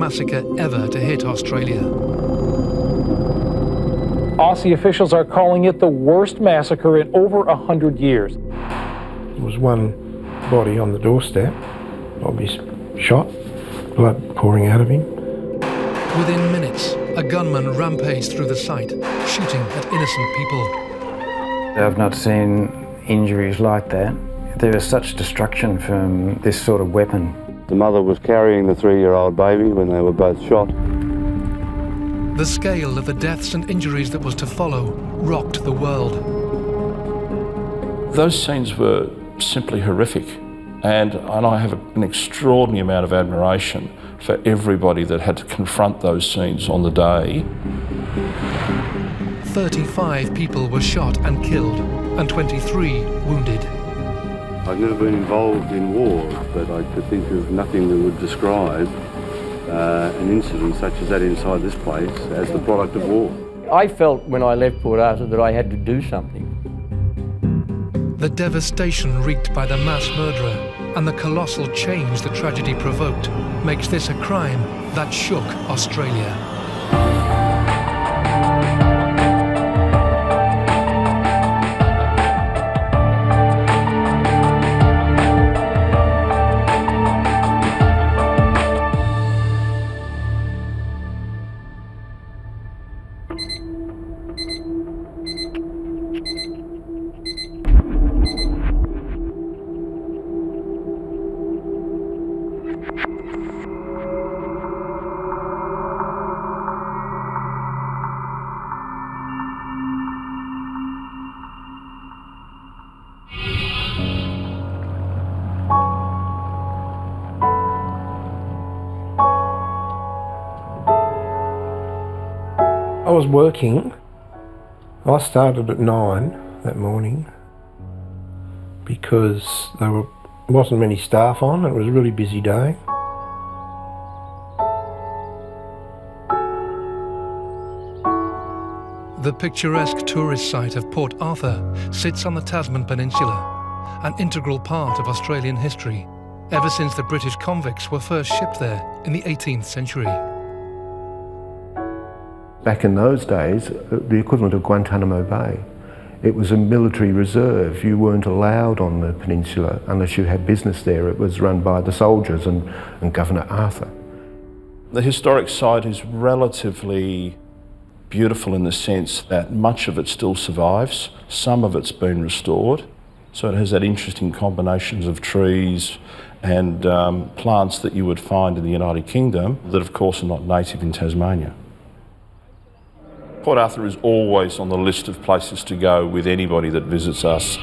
massacre ever to hit Australia. Aussie officials are calling it the worst massacre in over 100 years. There was one body on the doorstep, obviously shot, blood pouring out of him. Within minutes, a gunman rampaged through the site, shooting at innocent people. I've not seen injuries like that. There is such destruction from this sort of weapon. The mother was carrying the 3-year-old baby when they were both shot. The scale of the deaths and injuries that was to follow rocked the world. Those scenes were simply horrific, and I have an extraordinary amount of admiration for everybody that had to confront those scenes on the day. 35 people were shot and killed, and 23 wounded. I've never been involved in war, but I could think of nothing that would describe an incident such as that inside this place as the product of war. I felt when I left Port Arthur that I had to do something. The devastation wreaked by the mass murderer and the colossal change the tragedy provoked makes this a crime that shook Australia. I was working. I started at 9 that morning because there wasn't many staff on. It was a really busy day. The picturesque tourist site of Port Arthur sits on the Tasman Peninsula, an integral part of Australian history, ever since the British convicts were first shipped there in the 18th century. Back in those days, the equivalent of Guantanamo Bay. It was a military reserve. You weren't allowed on the peninsula unless you had business there. It was run by the soldiers and Governor Arthur. The historic site is relatively beautiful in the sense that much of it still survives. Some of it's been restored. So it has that interesting combinations of trees and plants that you would find in the United Kingdom that of course are not native in Tasmania. Port Arthur is always on the list of places to go with anybody that visits us.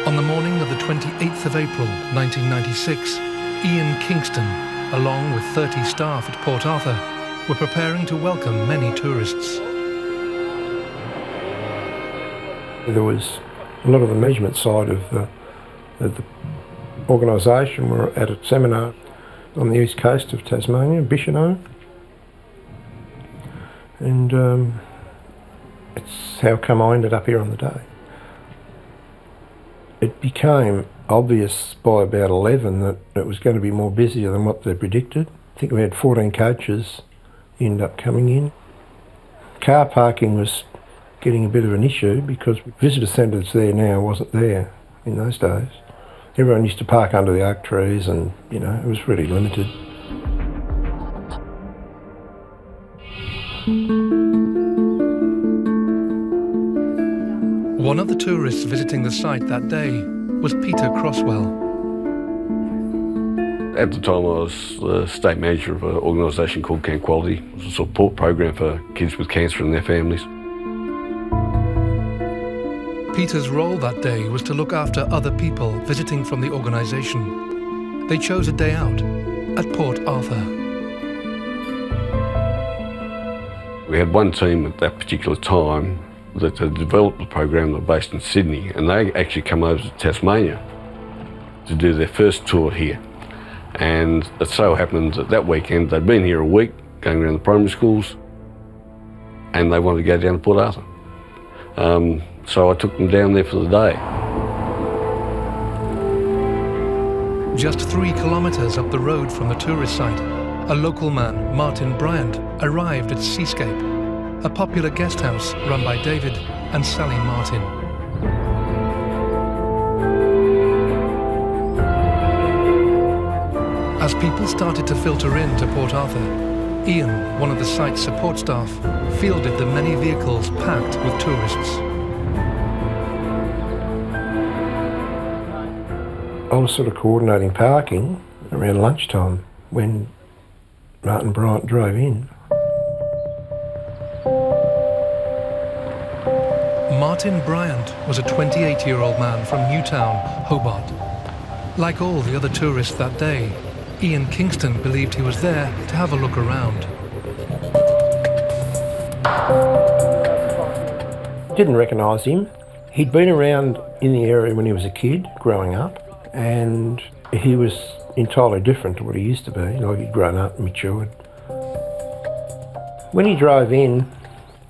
On the morning of the 28th of April, 1996, Ian Kingston, along with 30 staff at Port Arthur, were preparing to welcome many tourists. There was a lot of the management side of the organisation were at a seminar on the east coast of Tasmania, Bicheno, and it's how come I ended up here on the day. It became obvious by about 11 that it was going to be more busier than what they predicted. I think we had 14 coaches end up coming in. Car parking was getting a bit of an issue because visitor centres there now wasn't there in those days. Everyone used to park under the oak trees and, you know, it was really limited. One of the tourists visiting the site that day was Peter Crosswell. At the time I was the state manager of an organisation called Camp Quality. It was a support program for kids with cancer and their families. Peter's role that day was to look after other people visiting from the organisation. They chose a day out at Port Arthur. We had one team at that particular time that had developed the program. That were based in Sydney, and they actually come over to Tasmania to do their first tour here. And it so happened that that weekend they'd been here a week, going around the primary schools, and they wanted to go down to Port Arthur. So I took them down there for the day. Just 3 kilometres up the road from the tourist site, a local man, Martin Bryant, arrived at Seascape, a popular guest house run by David and Sally Martin. As people started to filter in to Port Arthur, Ian, one of the site's support staff, fielded the many vehicles packed with tourists. I was sort of coordinating parking around lunchtime when Martin Bryant drove in. Martin Bryant was a 28-year-old man from Newtown, Hobart. Like all the other tourists that day, Ian Kingston believed he was there to have a look around. Didn't recognise him. He'd been around in the area when he was a kid, growing up, and he was entirely different to what he used to be. Like, he'd grown up and matured. When he drove in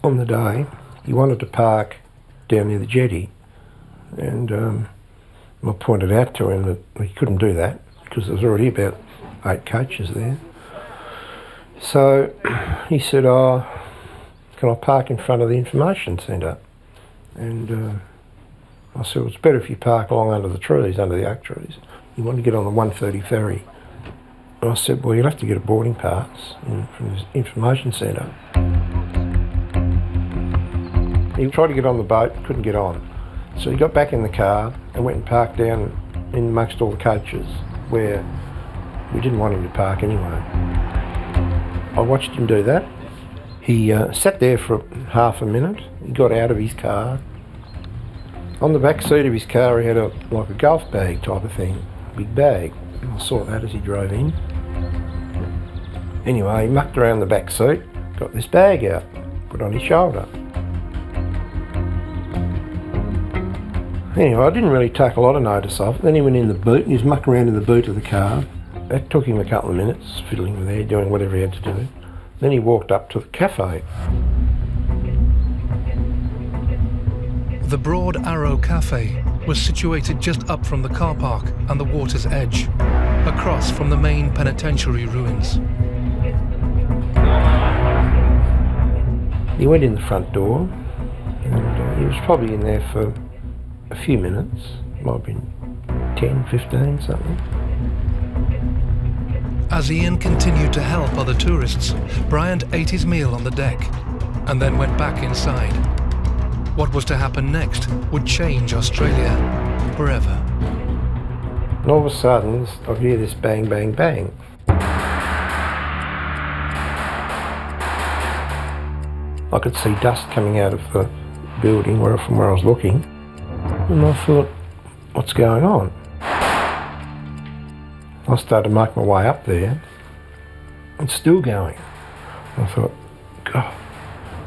on the day, he wanted to park down near the jetty, and I pointed out to him that he couldn't do that because there was already about 8 coaches there. So he said, "Oh, can I park in front of the information centre?" And I said, "Well, it's better if you park along under the trees, under the oak trees." He wanted to get on the 1:30 ferry. And I said, "Well, you'll have to get a boarding pass from the information centre." He tried to get on the boat, couldn't get on. So he got back in the car and went and parked down in amongst all the coaches where we didn't want him to park anyway. I watched him do that. He sat there for half a minute. He got out of his car. On the back seat of his car he had like a golf bag type of thing, a big bag. I saw that as he drove in. Anyway, he mucked around the back seat, got this bag out, put it on his shoulder. Anyway, I didn't really take a lot of notice of it. Then he went in the boot and he was mucking around in the boot of the car. That took him a couple of minutes, fiddling with there, doing whatever he had to do. Then he walked up to the cafe. The Broad Arrow Cafe was situated just up from the car park and the water's edge, across from the main penitentiary ruins. He went in the front door and he was probably in there for a few minutes, might have been 10, 15, something. As Ian continued to help other tourists, Bryant ate his meal on the deck and then went back inside. What was to happen next would change Australia forever. And all of a sudden, I hear this bang, bang, bang. I could see dust coming out of the building from where I was looking. And I thought, what's going on? I started to make my way up there. It's still going. I thought, God,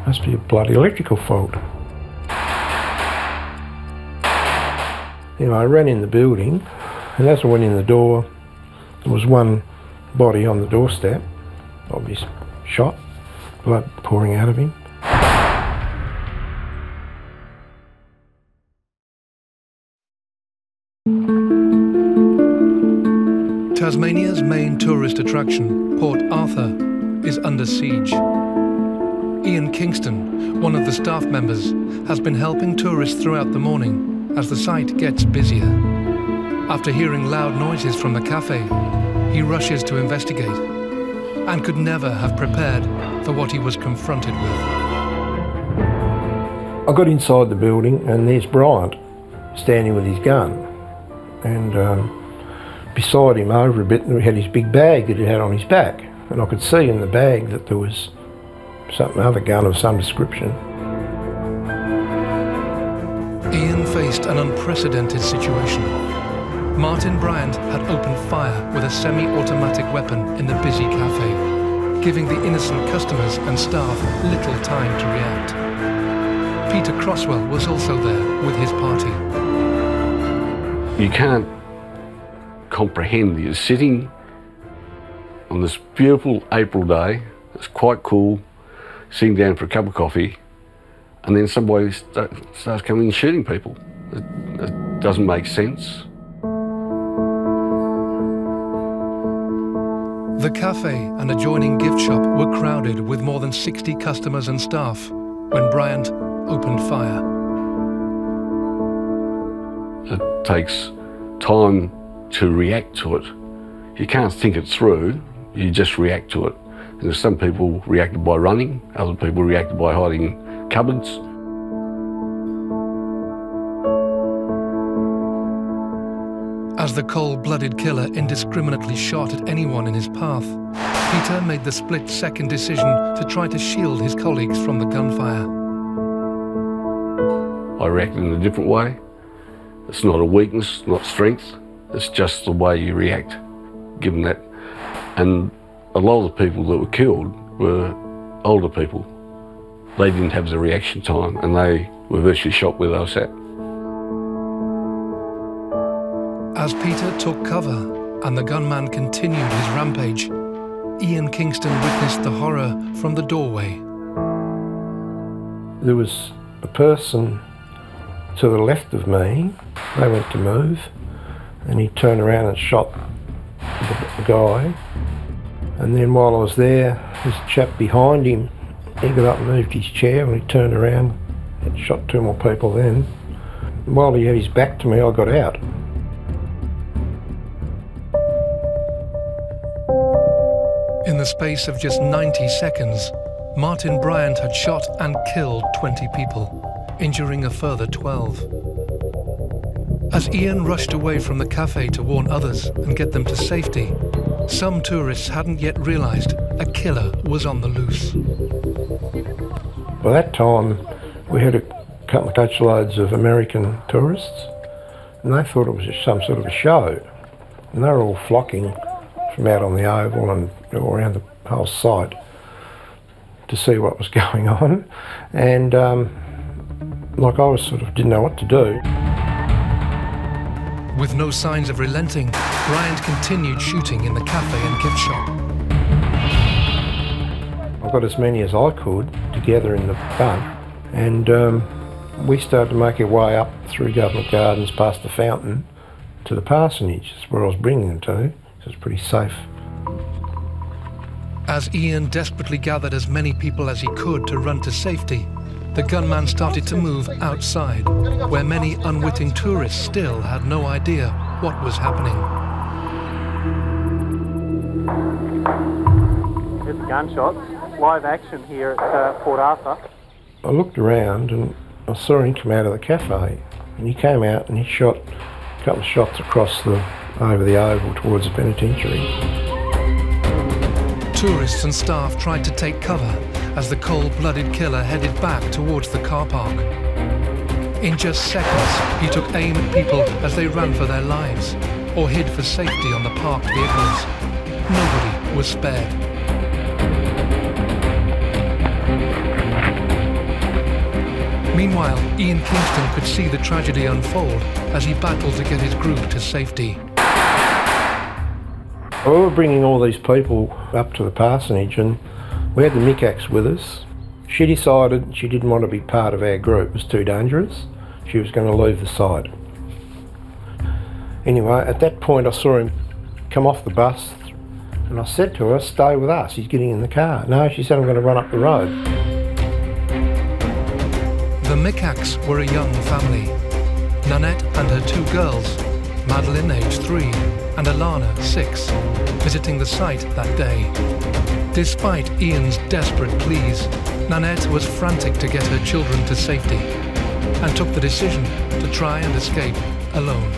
must be a bloody electrical fault. Anyway, I ran in the building, and as I went in the door, there was one body on the doorstep, obviously shot, blood pouring out of him. Tasmania's main tourist attraction, Port Arthur, is under siege. Ian Kingston, one of the staff members, has been helping tourists throughout the morning as the site gets busier. After hearing loud noises from the cafe, he rushes to investigate and could never have prepared for what he was confronted with. I got inside the building and there's Bryant standing with his gun, and beside him over a bit he had his big bag that he had on his back, and I could see in the bag that there was other gun of some description. Ian faced an unprecedented situation. Martin Bryant had opened fire with a semi-automatic weapon in the busy cafe, giving the innocent customers and staff little time to react. Peter Crosswell was also there with his party. You can't comprehend. You're sitting on this beautiful April day. It's quite cool, sitting down for a cup of coffee, and then somebody starts coming and shooting people. It doesn't make sense. The cafe and adjoining gift shop were crowded with more than 60 customers and staff when Bryant opened fire. It takes time to react to it. You can't think it through, you just react to it. And some people reacted by running, other people reacted by hiding in cupboards. As the cold-blooded killer indiscriminately shot at anyone in his path, Peter made the split-second decision to try to shield his colleagues from the gunfire. I reacted in a different way. It's not a weakness, not strength. It's just the way you react, given that. And a lot of the people that were killed were older people. They didn't have the reaction time, and they were virtually shot where they were sat. As Peter took cover and the gunman continued his rampage, Ian Kingston witnessed the horror from the doorway. There was a person to the left of me. They went to move, and he turned around and shot the guy. And then while I was there, this chap behind him, he got up and moved his chair, and he turned around and shot 2 more people then. While he had his back to me, I got out. In the space of just 90 seconds, Martin Bryant had shot and killed 20 people, injuring a further 12. As Ian rushed away from the cafe to warn others and get them to safety, some tourists hadn't yet realised a killer was on the loose. By that time, we had a couple of coachloads of American tourists, and they thought it was just some sort of a show. And they were all flocking from out on the oval and all around the whole site to see what was going on. And like I was sort of didn't know what to do. With no signs of relenting, Bryant continued shooting in the cafe and gift shop. I got as many as I could together in the bunk, and we started to make our way up through Government Gardens past the fountain to the parsonage. That's where I was bringing them to. So it's pretty safe. As Ian desperately gathered as many people as he could to run to safety, the gunman started to move outside, where many unwitting tourists still had no idea what was happening. It's gunshots, live action here at Port Arthur. I looked around and I saw him come out of the cafe, and he came out and he shot a couple of shots across over the oval towards the penitentiary. Tourists and staff tried to take cover as the cold-blooded killer headed back towards the car park. In just seconds, he took aim at people as they ran for their lives or hid for safety on the parked vehicles. Nobody was spared. Meanwhile, Ian Kingston could see the tragedy unfold as he battled to get his group to safety. We were bringing all these people up to the parsonage, and we had the Mikacs with us. She decided she didn't want to be part of our group. It was too dangerous. She was going to leave the site. Anyway, at that point I saw him come off the bus, and I said to her, "Stay with us, he's getting in the car." No, she said, "I'm going to run up the road." The Mikacs were a young family. Nanette and her 2 girls, Madeline, aged 3, and Alana, 6, visiting the site that day. Despite Ian's desperate pleas, Nanette was frantic to get her children to safety and took the decision to try and escape alone.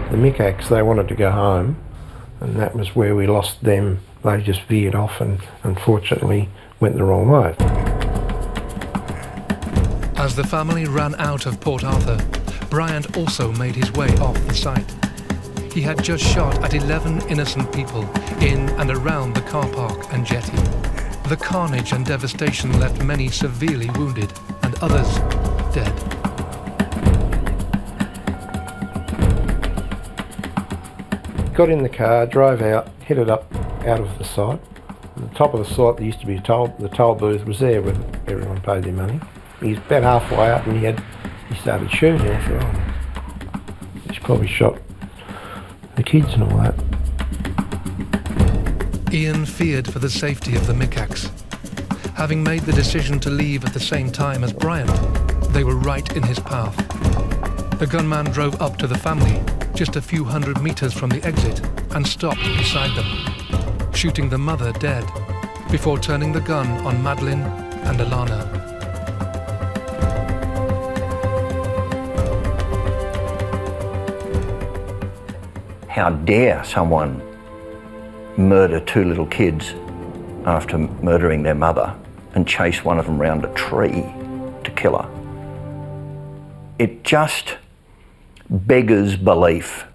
The Mikacs, they wanted to go home, and that was where we lost them. They just veered off and unfortunately went the wrong way. As the family ran out of Port Arthur, Bryant also made his way off the site. He had just shot at 11 innocent people in and around the car park and jetty. The carnage and devastation left many severely wounded and others dead. Got in the car, drove out, headed up out of the site. At the top of the site there used to be the toll booth was there when everyone paid their money. He's about halfway up and he started shooting. I thought, oh, he's probably shot the kids and all that. Ian feared for the safety of the Micmacs. Having made the decision to leave at the same time as Bryant, they were right in his path. The gunman drove up to the family, just a few hundred meters from the exit, and stopped beside them, shooting the mother dead, before turning the gun on Madeline and Alana. How dare someone murder two little kids after murdering their mother and chase one of them round a tree to kill her? It just beggars belief.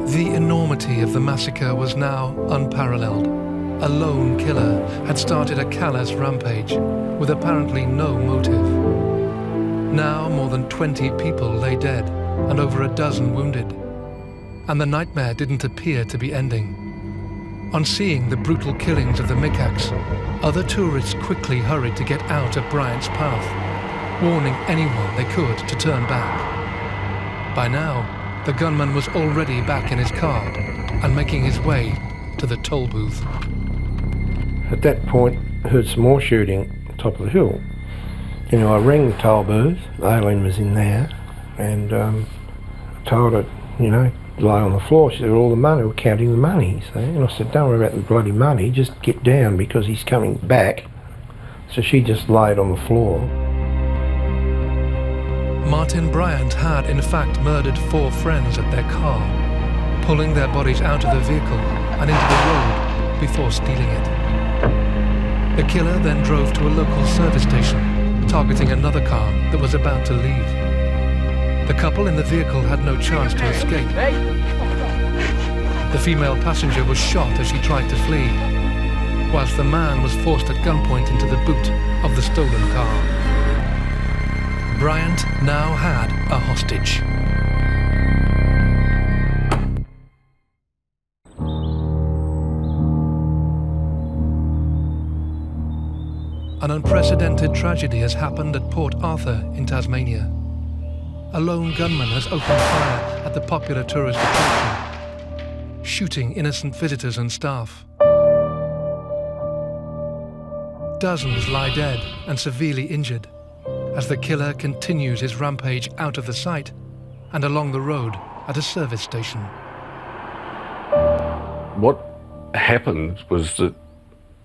The enormity of the massacre was now unparalleled. A lone killer had started a callous rampage with apparently no motive. Now more than 20 people lay dead and over a dozen wounded. And the nightmare didn't appear to be ending. On seeing the brutal killings of the Micmacs, other tourists quickly hurried to get out of Bryant's path, warning anyone they could to turn back. By now, the gunman was already back in his car and making his way to the toll booth. At that point, I heard some more shooting on top of the hill. I rang the toll booth. Aileen was in there, and I told her, lay on the floor. She said, all the money, we're counting the money. So, and I said, don't worry about the bloody money, just get down because he's coming back. So she just laid on the floor. Martin Bryant had in fact murdered 4 friends at their car, pulling their bodies out of the vehicle and into the road before stealing it. The killer then drove to a local service station, targeting another car that was about to leave. The couple in the vehicle had no chance to escape. The female passenger was shot as she tried to flee, whilst the man was forced at gunpoint into the boot of the stolen car. Bryant now had a hostage. An unprecedented tragedy has happened at Port Arthur in Tasmania. A lone gunman has opened fire at the popular tourist attraction, shooting innocent visitors and staff. Dozens lie dead and severely injured as the killer continues his rampage out of the site and along the road at a service station. What happened was that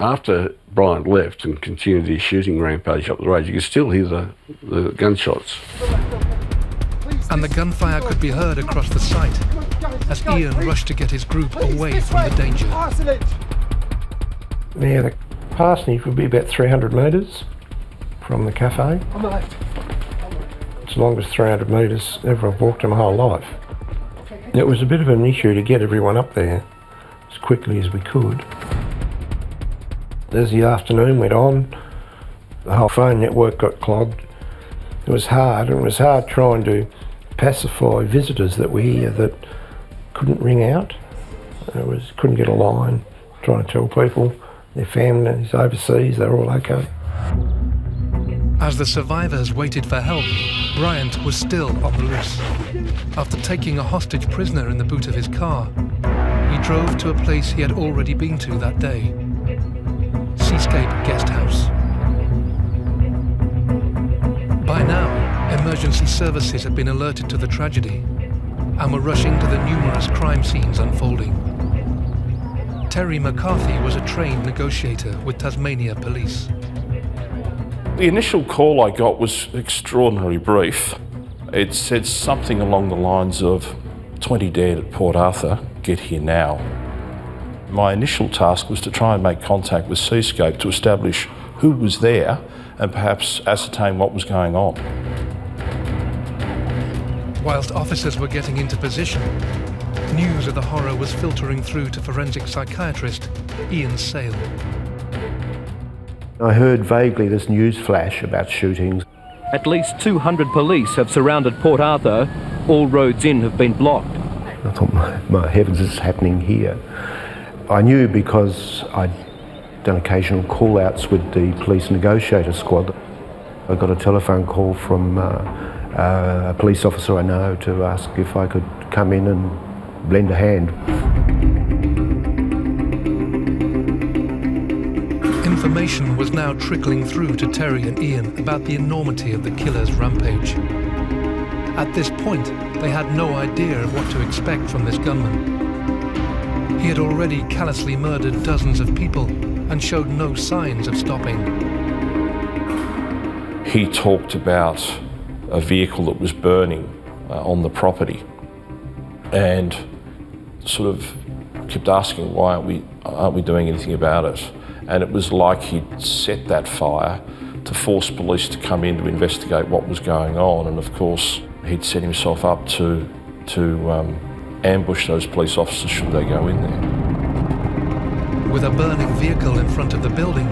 after Bryant left and continued his shooting rampage up the road, you could still hear the gunshots. And the gunfire could be heard across the site as Ian rushed to get his group away from the danger. Yeah, the parsonage would be about 300 metres from the cafe. On the left. It's the longest 300 metres ever I've walked in my whole life. It was a bit of an issue to get everyone up there as quickly as we could. As the afternoon went on, the whole phone network got clogged. It was hard, and it was hard trying to pacify visitors that were here that couldn't ring out. Couldn't get a line, trying to tell people their families overseas, they're all okay. As the survivors waited for help, Bryant was still on the loose. After taking a hostage prisoner in the boot of his car, he drove to a place he had already been to that day, Seascape Guest House. By now, emergency services had been alerted to the tragedy and were rushing to the numerous crime scenes unfolding. Terry McCarthy was a trained negotiator with Tasmania Police. The initial call I got was extraordinarily brief. It said something along the lines of 20 dead at Port Arthur, get here now. My initial task was to try and make contact with Seascape to establish who was there and perhaps ascertain what was going on. Whilst officers were getting into position, News of the horror was filtering through to forensic psychiatrist Ian Sale. I heard vaguely this news flash about shootings. At least 200 police have surrounded Port Arthur. All roads in have been blocked. I thought, my heavens, this is happening here. I knew because I'd done occasional call-outs with the police negotiator squad. I got a telephone call from a police officer I know to ask if I could come in and lend a hand. Information was now trickling through to Terry and Ian about the enormity of the killer's rampage. At this point, they had no idea of what to expect from this gunman. He had already callously murdered dozens of people and showed no signs of stopping. He talked about a vehicle that was burning on the property and sort of kept asking, why aren't we doing anything about it? And it was like he'd set that fire to force police to come in to investigate what was going on. And of course, he'd set himself up to ambush those police officers should they go in there. With a burning vehicle in front of the building,